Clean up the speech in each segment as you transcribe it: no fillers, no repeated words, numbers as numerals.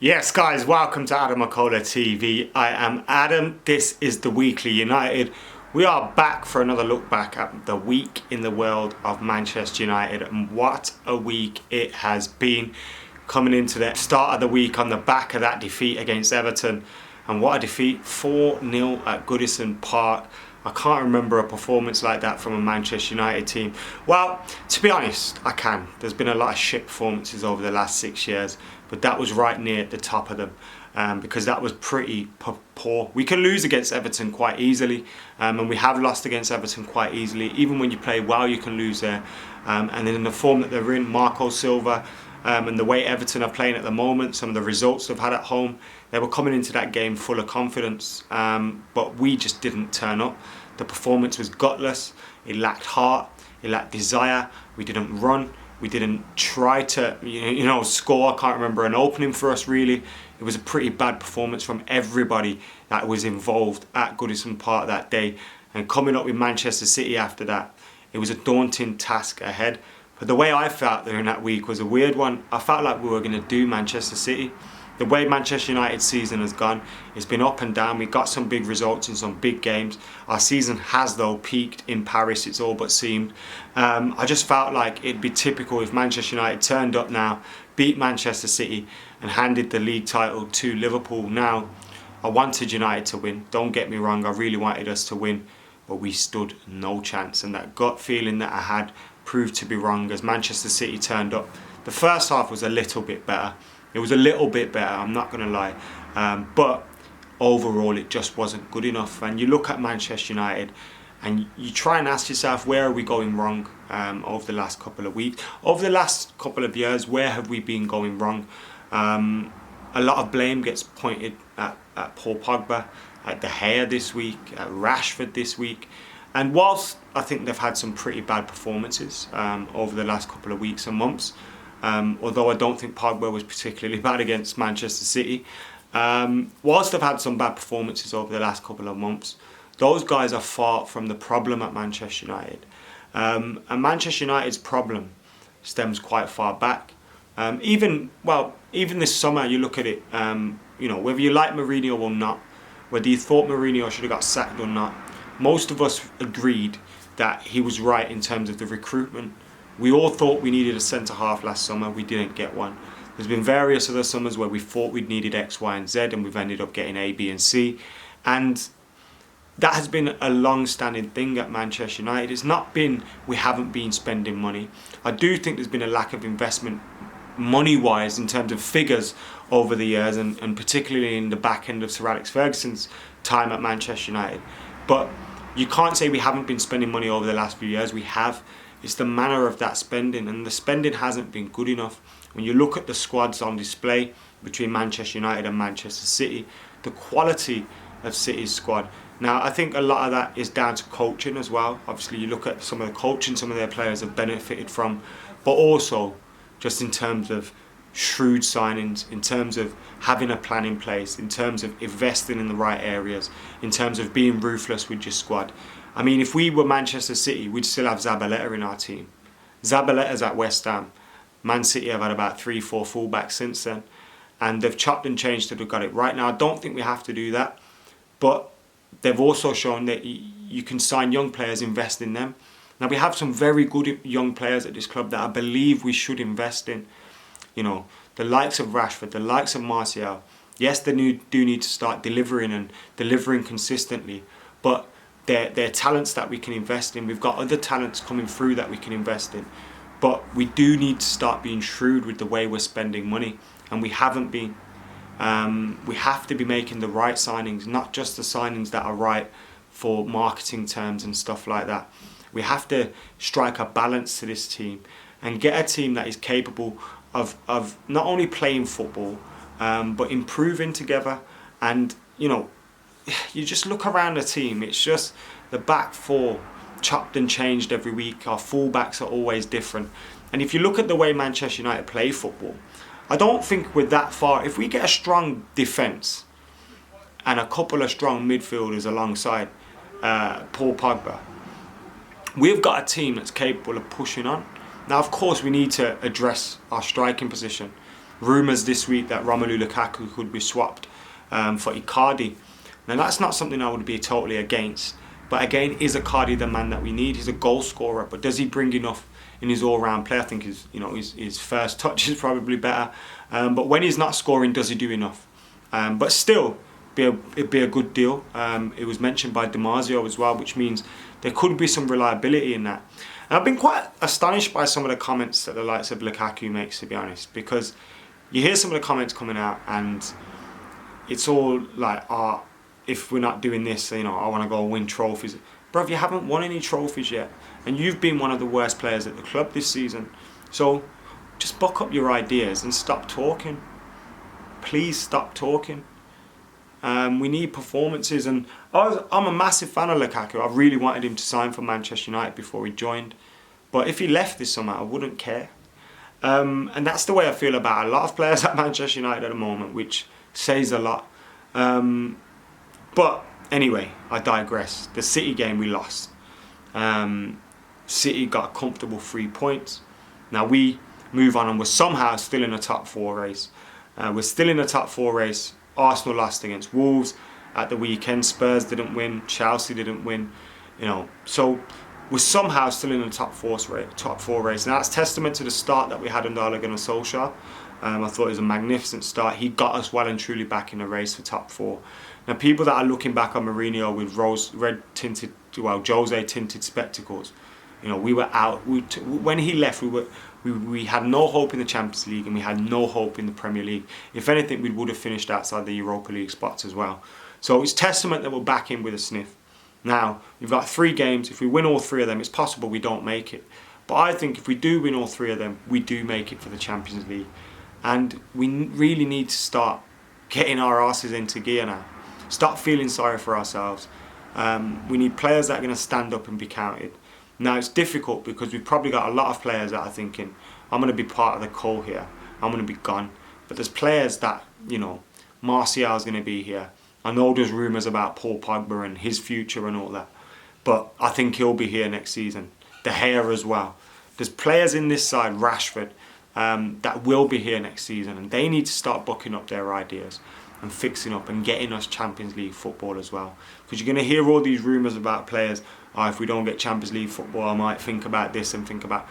Yes, guys, welcome to Adam McKola TV. I am Adam. This is the Weekly United. We are back for another look back at the week in the world of Manchester United, and what a week it has been. Coming into the start of the week on the back of that defeat against Everton, and what a defeat, 4-0 at Goodison Park. I can't remember a performance like that from a Manchester United team. Well, to be honest, I can. There's been a lot of shit performances over the last 6 years, but that was right near the top of them because that was pretty poor. We can lose against Everton quite easily, and we have lost against Everton quite easily. Even when you play well, you can lose there. And then in the form that they're in, Marco Silva, and the way Everton are playing at the moment, some of the results they've had at home, they were coming into that game full of confidence, but we just didn't turn up. The performance was gutless, it lacked heart, it lacked desire, we didn't run, we didn't try to score. I can't remember an opening for us really. It was a pretty bad performance from everybody that was involved at Goodison Park that day, and coming up with Manchester City after that, it was a daunting task ahead. But the way I felt during that week was a weird one. I felt like we were going to do Manchester City. The way Manchester United's season has gone, it's been up and down. We got some big results in some big games. Our season has, though, peaked in Paris, it's all but seemed. I just felt like it'd be typical if Manchester United turned up now, beat Manchester City and handed the league title to Liverpool. Now, I wanted United to win. Don't get me wrong, I really wanted us to win, but we stood no chance. And that gut feeling that I had proved to be wrong as Manchester City turned up. The first half was a little bit better. It was a little bit better, I'm not going to lie. But overall, it just wasn't good enough. And you look at Manchester United and you try and ask yourself, where are we going wrong over the last couple of weeks? Over the last couple of years, where have we been going wrong? A lot of blame gets pointed at Paul Pogba, at De Gea this week, at Rashford this week. And whilst I think they've had some pretty bad performances over the last couple of weeks and months, although I don't think Pogba was particularly bad against Manchester City, whilst they've had some bad performances over the last couple of months, those guys are far from the problem at Manchester United. And Manchester United's problem stems quite far back. Even this summer, you look at it, whether you like Mourinho or not, whether you thought Mourinho should have got sacked or not, most of us agreed that he was right in terms of the recruitment. We all thought we needed a centre-half last summer, we didn't get one. There's been various other summers where we thought we'd needed X, Y and Z and we've ended up getting A, B and C. And that has been a long-standing thing at Manchester United. It's not been we haven't been spending money. I do think there's been a lack of investment money-wise in terms of figures over the years, and particularly in the back end of Sir Alex Ferguson's time at Manchester United. But you can't say we haven't been spending money over the last few years. We have. It's the manner of that spending, and the spending hasn't been good enough. When you look at the squads on display between Manchester United and Manchester City, the quality of City's squad. Now, I think a lot of that is down to coaching as well. Obviously, you look at some of the coaching some of their players have benefited from, but also just in terms of shrewd signings, in terms of having a plan in place, in terms of investing in the right areas, in terms of being ruthless with your squad. I mean, if we were Manchester City, we'd still have Zabaleta in our team. Zabaleta's at West Ham. Man City have had about 3-4 fullbacks since then, and they've chopped and changed till they've got it right. Now, I don't think we have to do that, but they've also shown that you can sign young players, invest in them. Now, we have some very good young players at this club that I believe we should invest in. You know, the likes of Rashford, the likes of Martial. Yes, they do need to start delivering and delivering consistently, but they're talents that we can invest in. We've got other talents coming through that we can invest in. But we do need to start being shrewd with the way we're spending money, and we haven't been. We have to be making the right signings, not just the signings that are right for marketing terms and stuff like that. We have to strike a balance to this team and get a team that is capable of not only playing football, but improving together. And, you just look around the team, it's just the back four chopped and changed every week. Our fullbacks are always different. And if you look at the way Manchester United play football, I don't think we're that far. If we get a strong defence and a couple of strong midfielders alongside Paul Pogba, we've got a team that's capable of pushing on. Now, of course, we need to address our striking position. rumours this week that Romelu Lukaku could be swapped for Icardi. Now that's not something I would be totally against. But again, is Icardi the man that we need? He's a goal scorer, but does he bring enough in his all-round play? I think his first touch is probably better. But when he's not scoring, does he do enough? But still, it'd be a good deal. It was mentioned by Damasio as well, which means there could be some reliability in that. And I've been quite astonished by some of the comments that the likes of Lukaku makes, to be honest, because you hear some of the comments coming out and it's all like, if we're not doing this, I want to go and win trophies. Bruv, you haven't won any trophies yet. And you've been one of the worst players at the club this season. So just buck up your ideas and stop talking. Please stop talking. We need performances. And I'm a massive fan of Lukaku. I really wanted him to sign for Manchester United before he joined. But if he left this summer, I wouldn't care. And that's the way I feel about a lot of players at Manchester United at the moment, which says a lot. But anyway, I digress. The City game we lost. City got a comfortable 3 points. Now we move on and we're somehow still in the top 4 race. We're still in the top 4 race. Arsenal lost against Wolves at the weekend. Spurs didn't win. Chelsea didn't win. So we're somehow still in the top 4 race. Now that's testament to the start that we had under Ole Gunnar Solskjaer. I thought it was a magnificent start. He got us well and truly back in the race for top 4. Now, people that are looking back on Mourinho with Jose tinted spectacles, we were out. When he left, we had no hope in the Champions League and we had no hope in the Premier League. If anything, we would have finished outside the Europa League spots as well. So it's testament that we're back in with a sniff. Now, we've got 3 games. If we win all 3 of them, it's possible we don't make it. But I think if we do win all 3 of them, we do make it for the Champions League. And we really need to start getting our asses into gear now. Stop feeling sorry for ourselves. We need players that are going to stand up and be counted. Now it's difficult because we've probably got a lot of players that are thinking, I'm going to be part of the call here. I'm going to be gone. But there's players that, Martial's going to be here. I know there's rumours about Paul Pogba and his future and all that. But I think he'll be here next season. De Gea as well. There's players in this side, Rashford, that will be here next season. And they need to start bucking up their ideas and fixing up and getting us Champions League football as well. Because you're going to hear all these rumours about players, if we don't get Champions League football, I might think about this and think about...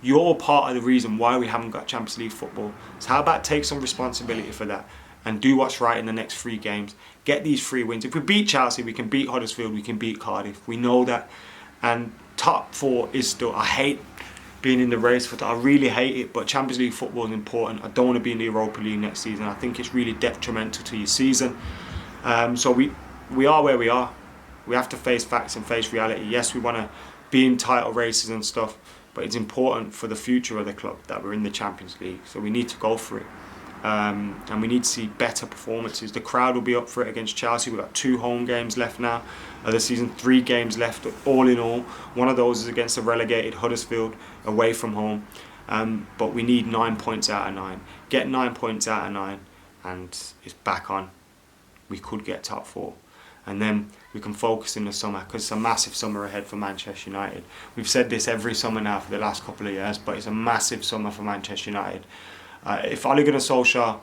You're part of the reason why we haven't got Champions League football. So how about take some responsibility for that and do what's right in the next 3 games. Get these 3 wins. If we beat Chelsea, we can beat Huddersfield, we can beat Cardiff. We know that. And top 4 is still... I hate being in the race for that. I really hate it, but Champions League football is important. I don't want to be in the Europa League next season. I think it's really detrimental to your season. So we are where we are. We have to face facts and face reality. Yes, we want to be in title races and stuff, but it's important for the future of the club that we're in the Champions League. So we need to go for it. And we need to see better performances. The crowd will be up for it against Chelsea. We've got 2 home games left now of the season, 3 games left all in all. One of those is against the relegated Huddersfield away from home. But we need 9 points out of 9. Get 9 points out of 9 and it's back on. We could get top 4. And then we can focus in the summer, because it's a massive summer ahead for Manchester United. We've said this every summer now for the last couple of years, but it's a massive summer for Manchester United. If Ole Gunnar Solskjaer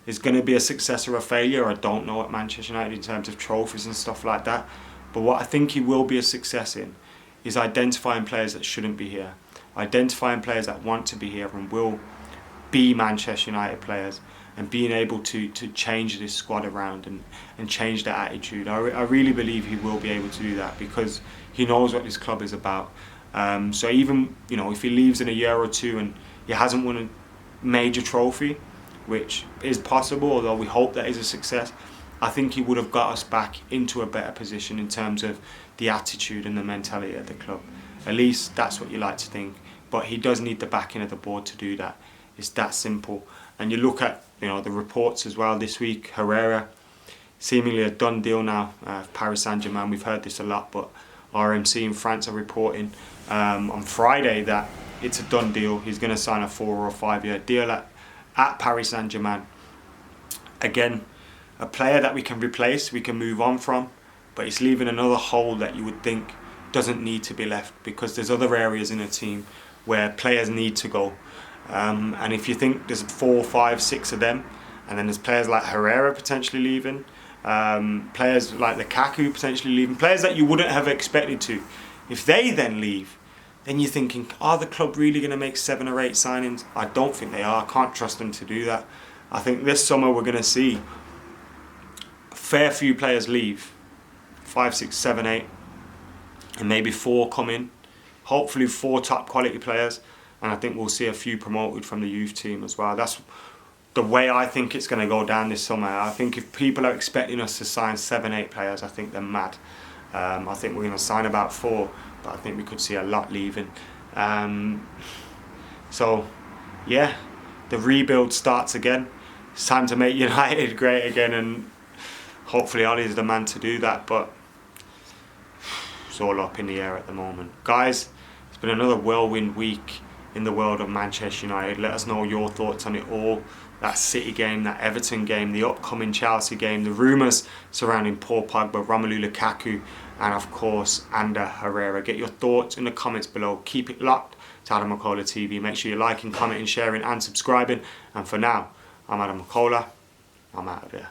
is going to be a success or a failure, I don't know at Manchester United in terms of trophies and stuff like that. But what I think he will be a success in is identifying players that shouldn't be here. Identifying players that want to be here and will be Manchester United players, and being able to change this squad around and change the attitude. I really believe he will be able to do that because he knows what this club is about. So even if he leaves in a year or 2 and he hasn't won a major trophy, which is possible, although we hope that is a success, I think he would have got us back into a better position in terms of the attitude and the mentality of the club. At least that's what you like to think. But he does need the backing of the board to do that. It's that simple. And you look at the reports as well this week. Herrera, seemingly a done deal now. Paris Saint-Germain, we've heard this a lot, but RMC in France are reporting on Friday that it's a done deal. He's going to sign a 4 or 5 year deal at Paris Saint-Germain. Again, a player that we can replace, we can move on from, but it's leaving another hole that you would think doesn't need to be left, because there's other areas in a team where players need to go. And if you think there's 4, 5, 6 of them, and then there's players like Herrera potentially leaving, players like Lukaku potentially leaving, players that you wouldn't have expected to. If they then leave, then you're thinking, are the club really going to make 7 or 8 signings? I don't think they are. I can't trust them to do that. I think this summer we're going to see a fair few players leave. 5, 6, 7, 8. And maybe 4 come in. Hopefully 4 top quality players. And I think we'll see a few promoted from the youth team as well. That's the way I think it's going to go down this summer. I think if people are expecting us to sign 7, 8 players, I think they're mad. I think we're going to sign about 4, but I think we could see a lot leaving. So, yeah, the rebuild starts again. It's time to make United great again, and hopefully Ole's the man to do that, but it's all up in the air at the moment. Guys, it's been another whirlwind week in the world of Manchester United. Let us know your thoughts on it all. That City game, that Everton game, the upcoming Chelsea game, the rumours surrounding Paul Pogba, Romelu Lukaku, and of course Ander Herrera. Get your thoughts in the comments below. Keep it locked to Adam McKola TV. Make sure you're liking, commenting, sharing and subscribing. And for now, I'm Adam McKola. I'm out of here.